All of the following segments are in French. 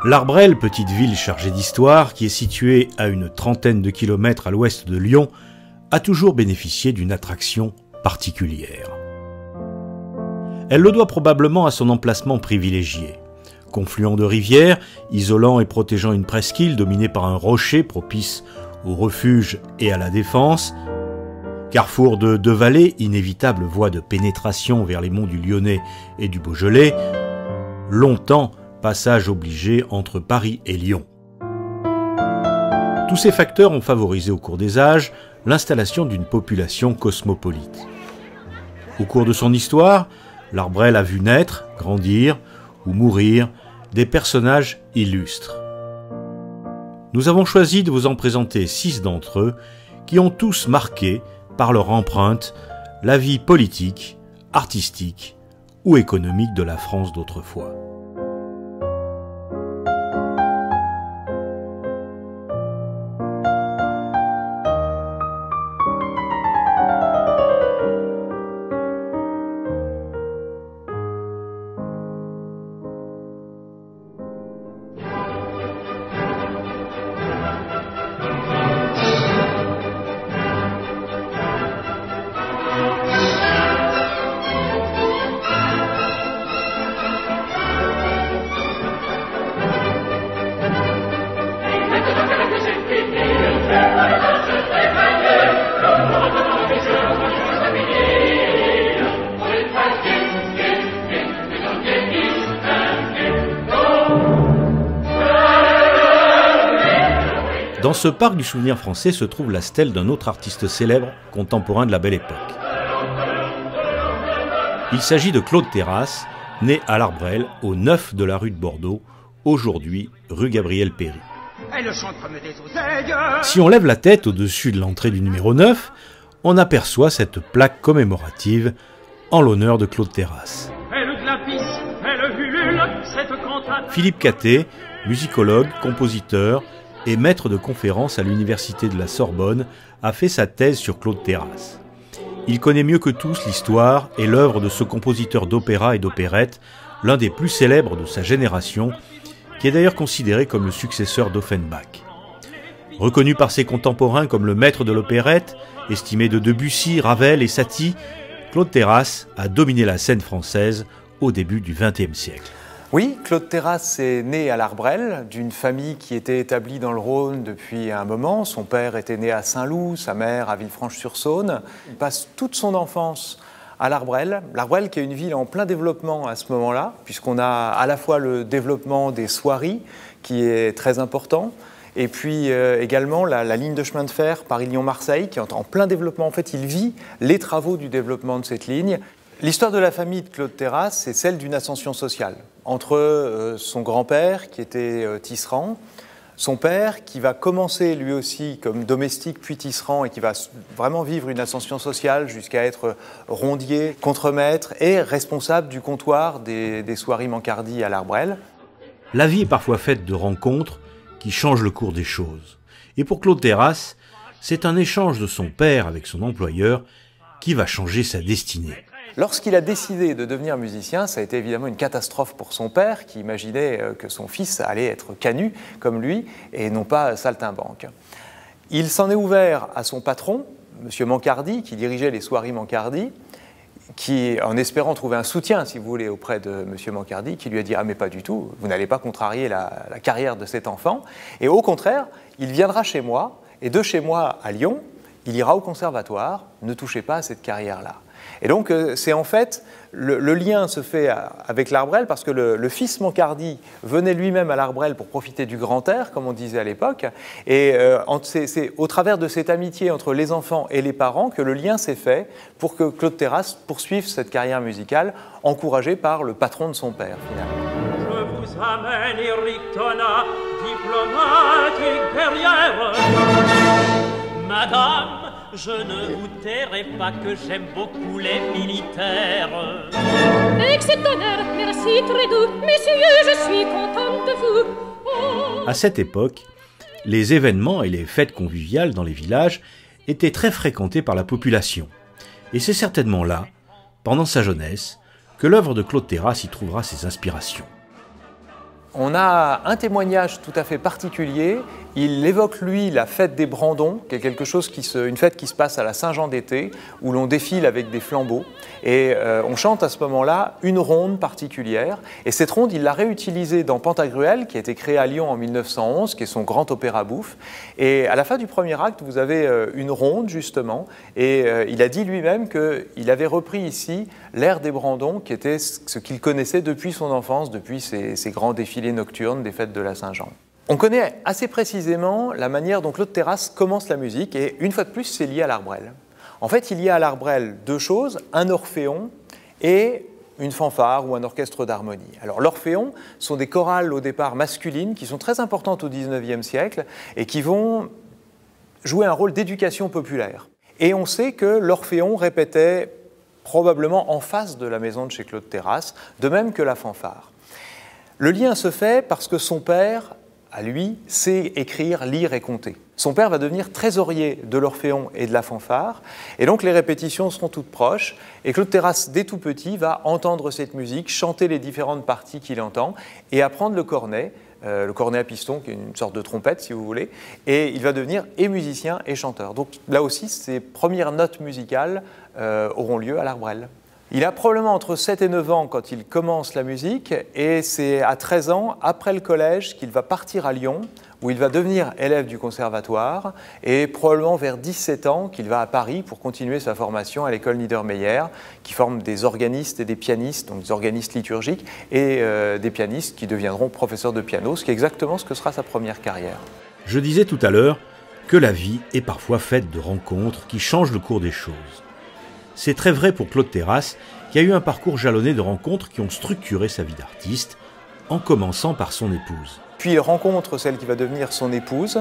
L'Arbrel, petite ville chargée d'histoire, qui est située à une trentaine de kilomètres à l'ouest de Lyon, a toujours bénéficié d'une attraction particulière. Elle le doit probablement à son emplacement privilégié. Confluent de rivières, isolant et protégeant une presqu'île dominée par un rocher propice au refuge et à la défense, carrefour de deux vallées, inévitable voie de pénétration vers les monts du Lyonnais et du Beaujolais, longtemps passage obligé entre Paris et Lyon. Tous ces facteurs ont favorisé au cours des âges l'installation d'une population cosmopolite. Au cours de son histoire, l'Arbrel a vu naître, grandir ou mourir des personnages illustres. Nous avons choisi de vous en présenter 6 d'entre eux qui ont tous marqué, par leur empreinte, la vie politique, artistique ou économique de la France d'autrefois. Dans ce parc du souvenir français se trouve la stèle d'un autre artiste célèbre contemporain de la Belle Époque. Il s'agit de Claude Terrasse, né à l'Arbrel, au 9 de la rue de Bordeaux, aujourd'hui rue Gabriel-Péri. Si on lève la tête au-dessus de l'entrée du numéro 9, on aperçoit cette plaque commémorative en l'honneur de Claude Terrasse. Philippe Cattet, musicologue, compositeur et maître de conférences à l'université de la Sorbonne, a fait sa thèse sur Claude Terrasse. Il connaît mieux que tous l'histoire et l'œuvre de ce compositeur d'opéra et d'opérette, l'un des plus célèbres de sa génération, qui est d'ailleurs considéré comme le successeur d'Offenbach. Reconnu par ses contemporains comme le maître de l'opérette, estimé de Debussy, Ravel et Satie, Claude Terrasse a dominé la scène française au début du XXe siècle. Oui, Claude Terrasse est né à l'Arbrel, d'une famille qui était établie dans le Rhône depuis un moment. Son père était né à Saint-Loup, sa mère à Villefranche-sur-Saône. Il passe toute son enfance à l'Arbrel. L'Arbrel qui est une ville en plein développement à ce moment-là, puisqu'on a à la fois le développement des soieries, qui est très important, et puis également la ligne de chemin de fer Paris-Lyon-Marseille, qui est en plein développement. En fait, il vit les travaux du développement de cette ligne. L'histoire de la famille de Claude Terrasse, c'est celle d'une ascension sociale. Entre son grand-père, qui était tisserand, son père, qui va commencer lui aussi comme domestique puis tisserand et qui va vraiment vivre une ascension sociale jusqu'à être rondier, contremaître et responsable du comptoir des soieries Mancardi à l'Arbrel. La vie est parfois faite de rencontres qui changent le cours des choses. Et pour Claude Terrasse, c'est un échange de son père avec son employeur qui va changer sa destinée. Lorsqu'il a décidé de devenir musicien, ça a été évidemment une catastrophe pour son père qui imaginait que son fils allait être canut comme lui et non pas saltimbanque. Il s'en est ouvert à son patron, M. Mancardi, qui dirigeait les soieries Mancardi, qui, en espérant trouver un soutien, si vous voulez, auprès de M. Mancardi, qui lui a dit « Ah mais pas du tout, vous n'allez pas contrarier la carrière de cet enfant. Et au contraire, il viendra chez moi, et de chez moi à Lyon, il ira au conservatoire, ne touchez pas à cette carrière-là. » Et donc, c'est en fait, le lien se fait avec l'Arbrel parce que le fils Mancardi venait lui-même à l'Arbrel pour profiter du grand air, comme on disait à l'époque. Et c'est au travers de cette amitié entre les enfants et les parents que le lien s'est fait pour que Claude Terrasse poursuive cette carrière musicale, encouragée par le patron de son père, finalement. Je vous amène Erictona, diplomatique guerrière. Madame, je ne vous tairai pas que j'aime beaucoup les militaires. Exceptionnaire, merci très doux, messieurs, je suis contente de vous. Oh. À cette époque, les événements et les fêtes conviviales dans les villages étaient très fréquentés par la population. Et c'est certainement là, pendant sa jeunesse, que l'œuvre de Claude Terrasse y trouvera ses inspirations. On a un témoignage tout à fait particulier. Il évoque, lui, la fête des Brandons, qui est quelque chose une fête qui se passe à la Saint-Jean d'été, où l'on défile avec des flambeaux. Et on chante à ce moment-là une ronde particulière. Et cette ronde, il l'a réutilisée dans Pantagruel, qui a été créé à Lyon en 1911, qui est son grand opéra bouffe. Et à la fin du premier acte, vous avez une ronde, justement. Et il a dit lui-même qu'il avait repris ici l'air des Brandons, qui était ce qu'il connaissait depuis son enfance, depuis ses grands défilés nocturnes des fêtes de la Saint-Jean. On connaît assez précisément la manière dont Claude Terrasse commence la musique, et une fois de plus, c'est lié à l'art Brel. En fait, il y a à l'art Brel deux choses, un orphéon et une fanfare ou un orchestre d'harmonie. Alors l'orphéon sont des chorales au départ masculines qui sont très importantes au XIXe siècle et qui vont jouer un rôle d'éducation populaire. Et on sait que l'orphéon répétait probablement en face de la maison de chez Claude Terrasse, de même que la fanfare. Le lien se fait parce que son père, à lui, sait écrire, lire et compter. Son père va devenir trésorier de l'Orphéon et de la fanfare, et donc les répétitions seront toutes proches, et Claude Terrasse, dès tout petit, va entendre cette musique, chanter les différentes parties qu'il entend, et apprendre le cornet à piston, qui est une sorte de trompette, si vous voulez, et il va devenir et musicien et chanteur. Donc là aussi, ses premières notes musicales auront lieu à l'art Brel. Il a probablement entre 7 et 9 ans quand il commence la musique, et c'est à 13 ans, après le collège, qu'il va partir à Lyon, où il va devenir élève du conservatoire, et probablement vers 17 ans qu'il va à Paris pour continuer sa formation à l'école Niedermeyer, qui forme des organistes et des pianistes, donc des organistes liturgiques, et des pianistes qui deviendront professeurs de piano, ce qui est exactement ce que sera sa première carrière. Je disais tout à l'heure que la vie est parfois faite de rencontres qui changent le cours des choses. C'est très vrai pour Claude Terrasse, qui a eu un parcours jalonné de rencontres qui ont structuré sa vie d'artiste, en commençant par son épouse. Puis il rencontre celle qui va devenir son épouse,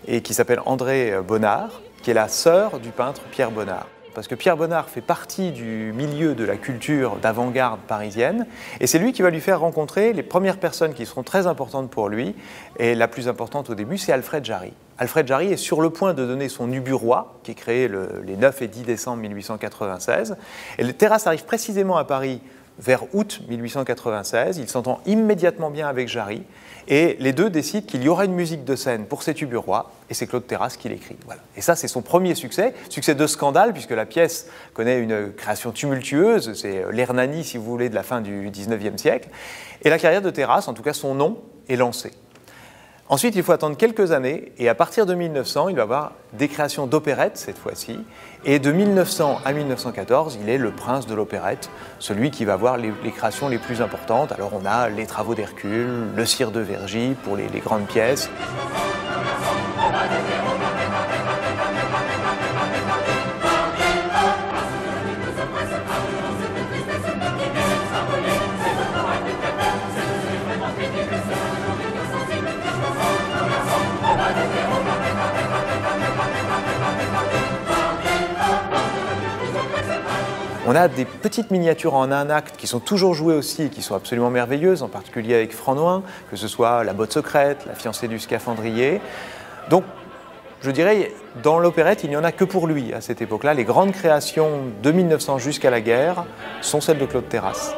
et qui s'appelle Andrée Bonnard, qui est la sœur du peintre Pierre Bonnard. Parce que Pierre Bonnard fait partie du milieu de la culture d'avant-garde parisienne, et c'est lui qui va lui faire rencontrer les premières personnes qui seront très importantes pour lui, et la plus importante au début, c'est Alfred Jarry. Alfred Jarry est sur le point de donner son Ubu-Roi, qui est créé les 9 et 10 décembre 1896, et Terrasse arrive précisément à Paris vers août 1896, il s'entend immédiatement bien avec Jarry, et les deux décident qu'il y aura une musique de scène pour cet Ubu-Roi, et c'est Claude Terrasse qui l'écrit. Voilà. Et ça, c'est son premier succès de scandale, puisque la pièce connaît une création tumultueuse, c'est l'Hernani, si vous voulez, de la fin du XIXe siècle, et la carrière de Terrasse, en tout cas son nom, est lancée. Ensuite, il faut attendre quelques années, et à partir de 1900, il va avoir des créations d'opérettes, cette fois-ci, et de 1900 à 1914, il est le prince de l'opérette, celui qui va avoir les créations les plus importantes. Alors on a les Travaux d'Hercule, le Cire de Vergy pour les grandes pièces. On a des petites miniatures en un acte qui sont toujours jouées aussi et qui sont absolument merveilleuses, en particulier avec Franoin, que ce soit La Botte secrète, La fiancée du scaphandrier. Donc, je dirais, dans l'opérette, il n'y en a que pour lui à cette époque-là. Les grandes créations de 1900 jusqu'à la guerre sont celles de Claude Terrasse.